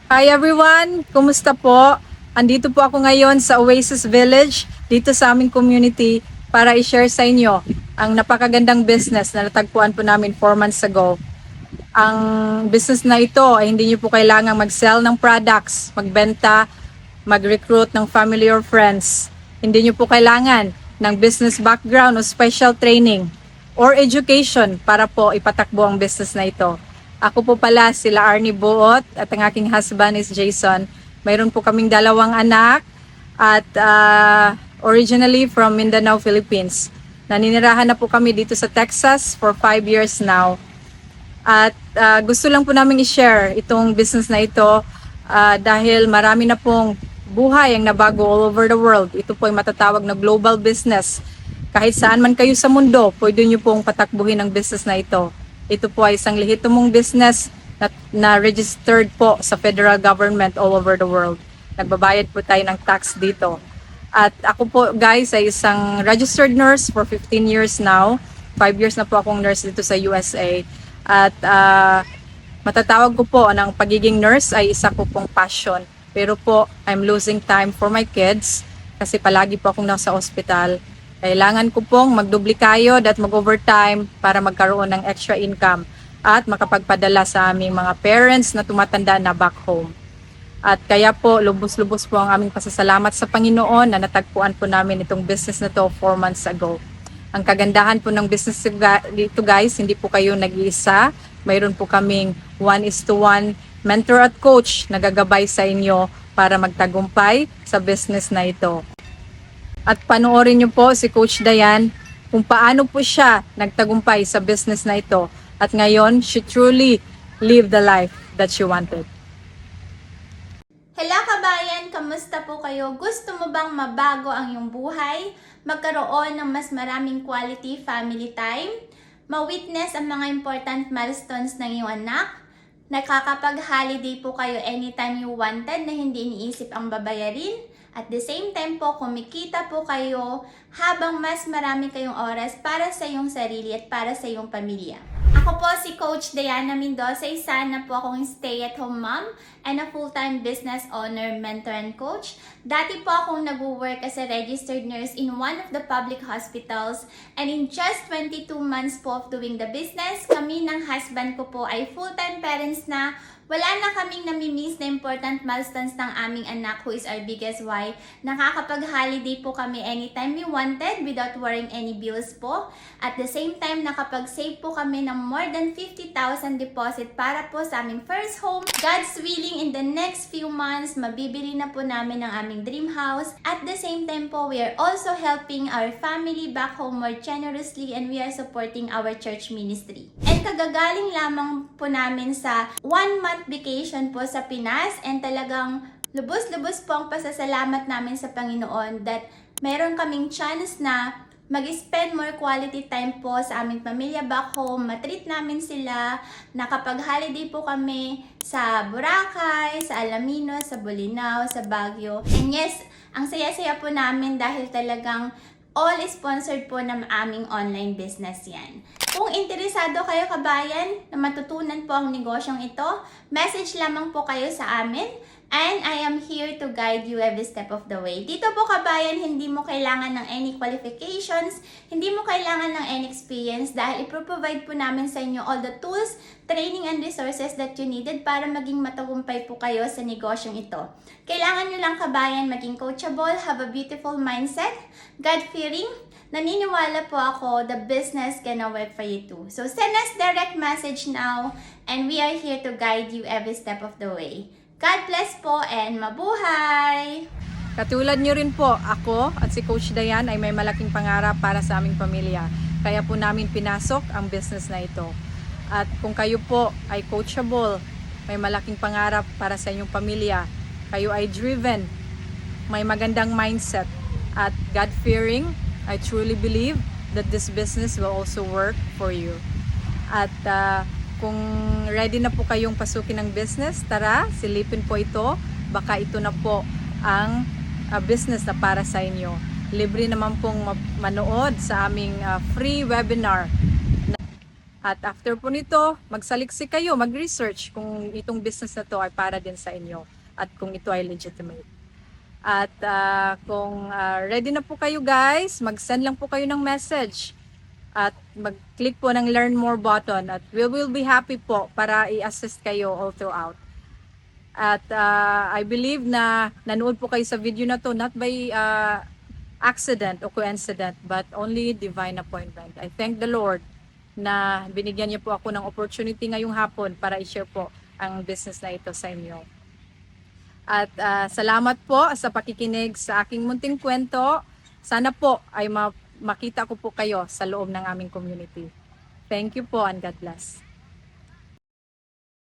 Hi everyone! Kumusta po? Andito po ako ngayon sa Oasis Village, dito sa aming community para i-share sa inyo ang napakagandang business na natagpuan po namin 4 months ago. Ang business na ito ay hindi nyo po kailangang mag-sell ng products, magbenta, mag-recruit ng family or friends. Hindi nyo po kailangan ng business background o special training or education para po ipatakbo ang business na ito. Ako po pala sila Arnie Buot at ang aking husband is Jason. Mayroon po kaming 2 anak at originally from Mindanao, Philippines. Naninirahan na po kami dito sa Texas for 5 years now. At gusto lang po namin i-share itong business na ito dahil marami na pong buhay ang nabago all over the world. Ito po ay matatawag na global business. Kahit saan man kayo sa mundo, pwede nyo pong patakbuhin ang business na ito. Ito po ay isang lehitimong business na registered po sa federal government all over the world. Nagbabayad po tayo ng tax dito. At ako po guys ay isang registered nurse for 15 years now. 5 years na po akong nurse dito sa USA. At matatawag ko po ng pagiging nurse ay isa ko pong passion. Pero po I'm losing time for my kids kasi palagi po akong nasa ospital. Kailangan ko pong magdubli kayod at mag-overtime para magkaroon ng extra income at makapagpadala sa aming mga parents na tumatanda na back home. At kaya po, lubos-lubos po ang aming pasasalamat sa Panginoon na natagpuan po namin itong business na to 4 months ago. Ang kagandahan po ng business dito guys, hindi po kayo nag-iisa. Mayroon po kaming 1:1 mentor at coach na gagabay sa inyo para magtagumpay sa business na ito. At panoorin niyo po si Coach Dayan kung paano po siya nagtagumpay sa business na ito. At ngayon, she truly lived the life that she wanted. Hello kabayan! Kamusta po kayo? Gusto mo bang mabago ang iyong buhay? Magkaroon ng mas maraming quality family time? Ma-witness ang mga important milestones ng iyong anak? Nakakapag-holiday po kayo anytime you wanted na hindi iniisip ang babayarin? At the same time po, kumikita po kayo habang mas marami kayong oras para sa iyong sarili at para sa iyong pamilya. Ako po si Coach Diana Mendoza, isa na po akong stay-at-home mom and a full-time business owner, mentor, and coach. Dati po akong nag-work as a registered nurse in one of the public hospitals, and in just 22 months po of doing the business, kami ng husband ko po ay full-time parents na. Wala na kaming namimiss na important milestones ng aming anak who is our biggest why. Nakakapag-holiday po kami anytime we wanted without worrying any bills po. At the same time, nakapag-save po kami ng more than 50,000 deposit para po sa aming first home. God's willing, in the next few months, mabibili na po namin ang aming dream house. At the same time po, we are also helping our family back home more generously and we are supporting our church ministry. And kagagaling lamang po namin sa 1 month vacation po sa Pinas and talagang lubos-lubos po ang pasasalamat namin sa Panginoon that meron kaming chance na mag-spend more quality time po sa aming pamilya back home, matreat namin sila, nakapag-holiday po kami sa Boracay, sa Alaminos, sa Bolinao, sa Baguio. And yes, ang saya-saya po namin dahil talagang all sponsored po ng aming online business yan. Kung interesado kayo kabayan na matutunan po ang negosyong ito, message lamang po kayo sa amin and I am here to guide you every step of the way. Dito po kabayan, hindi mo kailangan ng any qualifications, hindi mo kailangan ng any experience dahil ipro-provide po namin sa inyo all the tools, training and resources that you needed para maging matagumpay po kayo sa negosyong ito. Kailangan nyo lang kabayan maging coachable, have a beautiful mindset, God-fearing. Naniniwala po ako the business gonna work for you too. So send us direct message now and we are here to guide you every step of the way. God bless po and mabuhay! Katulad nyo rin po, ako at si Coach Dayan ay may malaking pangarap para sa aming pamilya. Kaya po namin pinasok ang business na ito. At kung kayo po ay coachable, may malaking pangarap para sa inyong pamilya, kayo ay driven, may magandang mindset, at God-fearing, I truly believe that this business will also work for you. At kung ready na po kayong pasukin ng business, tara, silipin po ito. Baka ito na po ang business na para sa inyo. Libre naman pong manood sa aming free webinar. At after po nito, magsaliksik kayo, mag-research kung itong business na to ay para din sa inyo at kung ito ay legitimate. At kung ready na po kayo guys, mag-send lang po kayo ng message at mag-click po ng learn more button at we will be happy po para i-assist kayo all throughout. At I believe na nanood po kayo sa video na to not by accident o coincidence but only divine appointment. I thank the Lord na binigyan niyo po ako ng opportunity ngayong hapon para i-share po ang business na ito sa inyo. At salamat po sa pakikinig sa aking munting kwento. Sana po ay makita ko po kayo sa loob ng aming community. Thank you po and God bless.